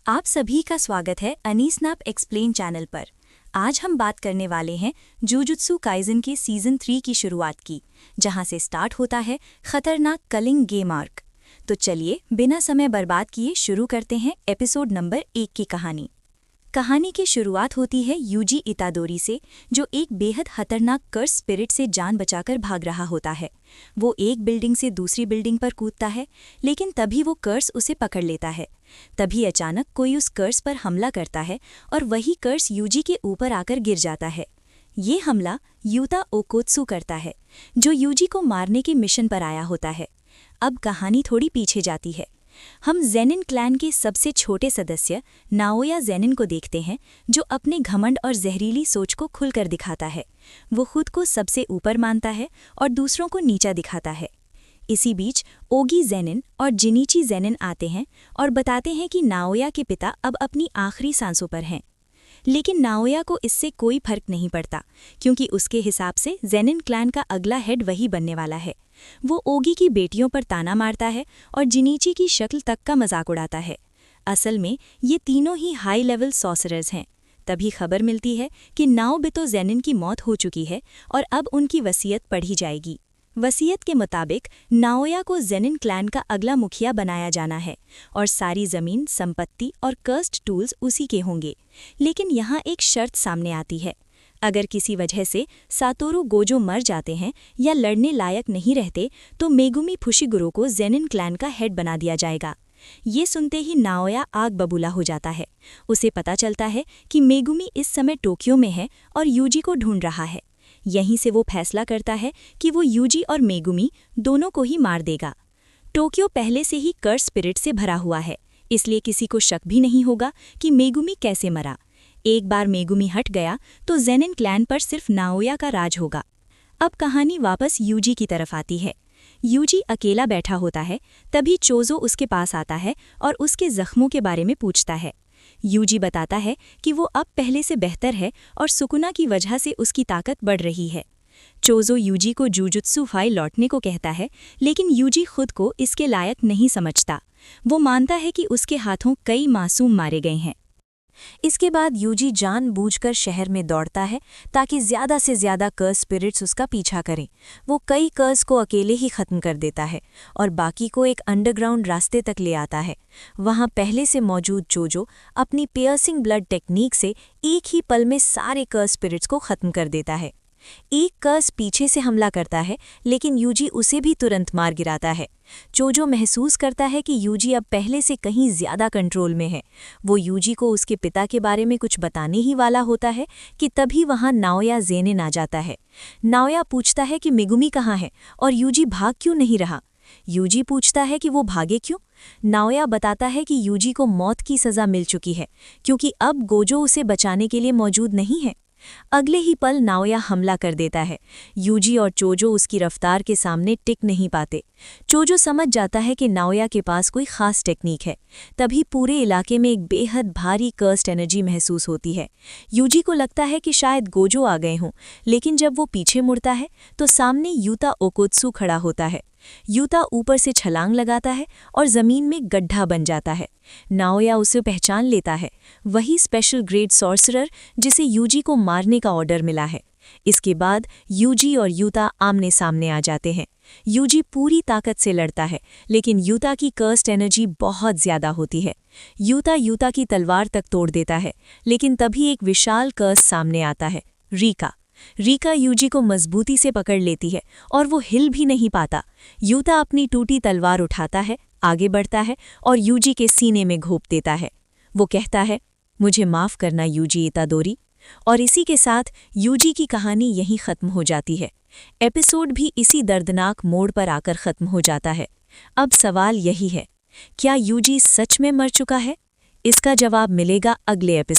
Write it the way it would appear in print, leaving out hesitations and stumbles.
आप सभी का स्वागत है अनीस्नैप एक्सप्लेन चैनल पर। आज हम बात करने वाले हैं जुजुत्सु काइजन के सीजन 3 की शुरुआत की, जहां से स्टार्ट होता है खतरनाक कलिंग गेम आर्क। तो चलिए बिना समय बर्बाद किए शुरू करते हैं एपिसोड नंबर 1 की कहानी। कहानी की शुरुआत होती है यूजी इतादोरी से, जो एक बेहद खतरनाक कर्स स्पिरिट से जान बचाकर भाग रहा होता है। वो एक बिल्डिंग से दूसरी बिल्डिंग पर कूदता है, लेकिन तभी वो कर्स उसे पकड़ लेता है। तभी अचानक कोई उस कर्स पर हमला करता है और वही कर्स यूजी के ऊपर आकर गिर जाता है। ये हमला यूता ओकोत्सु करता है, जो यूजी को मारने के मिशन पर आया होता है। अब कहानी थोड़ी पीछे जाती है। हम ज़ेनिन क्लैन के सबसे छोटे सदस्य नाओया ज़ेनिन को देखते हैं, जो अपने घमंड और जहरीली सोच को खुलकर दिखाता है। वो खुद को सबसे ऊपर मानता है और दूसरों को नीचा दिखाता है। इसी बीच ओगी ज़ेनिन और जिनीची ज़ेनिन आते हैं और बताते हैं कि नाओया के पिता अब अपनी आखिरी सांसों पर हैं। लेकिन नाओया को इससे कोई फर्क नहीं पड़ता, क्योंकि उसके हिसाब से ज़ेनिन क्लैन का अगला हेड वही बनने वाला है। वो ओगी की बेटियों पर ताना मारता है और जिनीची की शक्ल तक का मजाक उड़ाता है। असल में ये तीनों ही हाई लेवल सॉर्सरर्स हैं। तभी खबर मिलती है कि नाओबितो ज़ेनिन की मौत हो चुकी है और अब उनकी वसीयत पढ़ी जाएगी। वसीयत के मुताबिक नाओया को ज़ेनिन क्लैन का अगला मुखिया बनाया जाना है और सारी ज़मीन, संपत्ति और कर्स्ड टूल्स उसी के होंगे। लेकिन यहाँ एक शर्त सामने आती है। अगर किसी वजह से सातोरू गोजो मर जाते हैं या लड़ने लायक नहीं रहते, तो मेगुमी फुशिगुरो को ज़ेनिन क्लैन का हेड बना दिया जाएगा। ये सुनते ही नाओया आग बबूला हो जाता है। उसे पता चलता है कि मेगुमी इस समय टोक्यो में है और यूजी को ढूंढ रहा है। यहीं से वो फैसला करता है कि वो यूजी और मेगुमी दोनों को ही मार देगा। टोक्यो पहले से ही कर्स स्पिरिट से भरा हुआ है, इसलिए किसी को शक भी नहीं होगा कि मेगुमी कैसे मरा। एक बार मेगुमी हट गया तो ज़ेनिन क्लैन पर सिर्फ नाओया का राज होगा। अब कहानी वापस यूजी की तरफ आती है। यूजी अकेला बैठा होता है, तभी चोजो उसके पास आता है और उसके जख्मों के बारे में पूछता है। यूजी बताता है कि वो अब पहले से बेहतर है और सुकुना की वजह से उसकी ताकत बढ़ रही है। चोजो यूजी को जुजुत्सु फाई लौटने को कहता है, लेकिन यूजी खुद को इसके लायक नहीं समझता। वो मानता है कि उसके हाथों कई मासूम मारे गए हैं। इसके बाद यूजी जानबूझकर शहर में दौड़ता है ताकि ज़्यादा से ज़्यादा कर्स स्पिरिट्स उसका पीछा करें। वो कई कर्स को अकेले ही ख़त्म कर देता है और बाकी को एक अंडरग्राउंड रास्ते तक ले आता है। वहाँ पहले से मौजूद चोजो अपनी पियर्सिंग ब्लड टेक्निक से एक ही पल में सारे कर्स स्पिरिट्स को ख़त्म कर देता है। एक कर्स पीछे से हमला करता है, लेकिन यूजी उसे भी तुरंत मार गिराता है। चोजो महसूस करता है कि यूजी अब पहले से कहीं ज़्यादा कंट्रोल में है। वो यूजी को उसके पिता के बारे में कुछ बताने ही वाला होता है कि तभी वहाँ नाओया ज़ेनिन आ जाता है। नाओया पूछता है कि मेगुमी कहाँ है और यूजी भाग क्यों नहीं रहा। यूजी पूछता है कि वो भागे क्यों। नाओया बताता है कि यूजी को मौत की सज़ा मिल चुकी है, क्योंकि अब गोजो उसे बचाने के लिए मौजूद नहीं है। अगले ही पल नाओया हमला कर देता है। यूजी और चोजो उसकी रफ्तार के सामने टिक नहीं पाते। चोजो समझ जाता है कि नाओया के पास कोई खास टेक्निक है। तभी पूरे इलाके में एक बेहद भारी कर्स्ड एनर्जी महसूस होती है। यूजी को लगता है कि शायद गोजो आ गए हों, लेकिन जब वो पीछे मुड़ता है तो सामने यूता ओकोत्सु खड़ा होता है। यूता ऊपर से छलांग लगाता है और ज़मीन में गड्ढा बन जाता है। नाओया उसे पहचान लेता है, वही स्पेशल ग्रेड सॉर्सरर जिसे यूजी को मारने का ऑर्डर मिला है। इसके बाद यूजी और यूता आमने सामने आ जाते हैं। यूजी पूरी ताकत से लड़ता है, लेकिन यूता की कर्स्ड एनर्जी बहुत ज़्यादा होती है। यूता की तलवार तक तोड़ देता है, लेकिन तभी एक विशाल कर्स सामने आता है, रीका यूजी को मजबूती से पकड़ लेती है और वो हिल भी नहीं पाता। यूता अपनी टूटी तलवार उठाता है, आगे बढ़ता है और यूजी के सीने में घोंप देता है। वो कहता है, मुझे माफ़ करना यूजी इतादोरी। और इसी के साथ यूजी की कहानी यहीं ख़त्म हो जाती है। एपिसोड भी इसी दर्दनाक मोड़ पर आकर ख़त्म हो जाता है। अब सवाल यही है, क्या यूजी सच में मर चुका है? इसका जवाब मिलेगा अगले एपिसोड।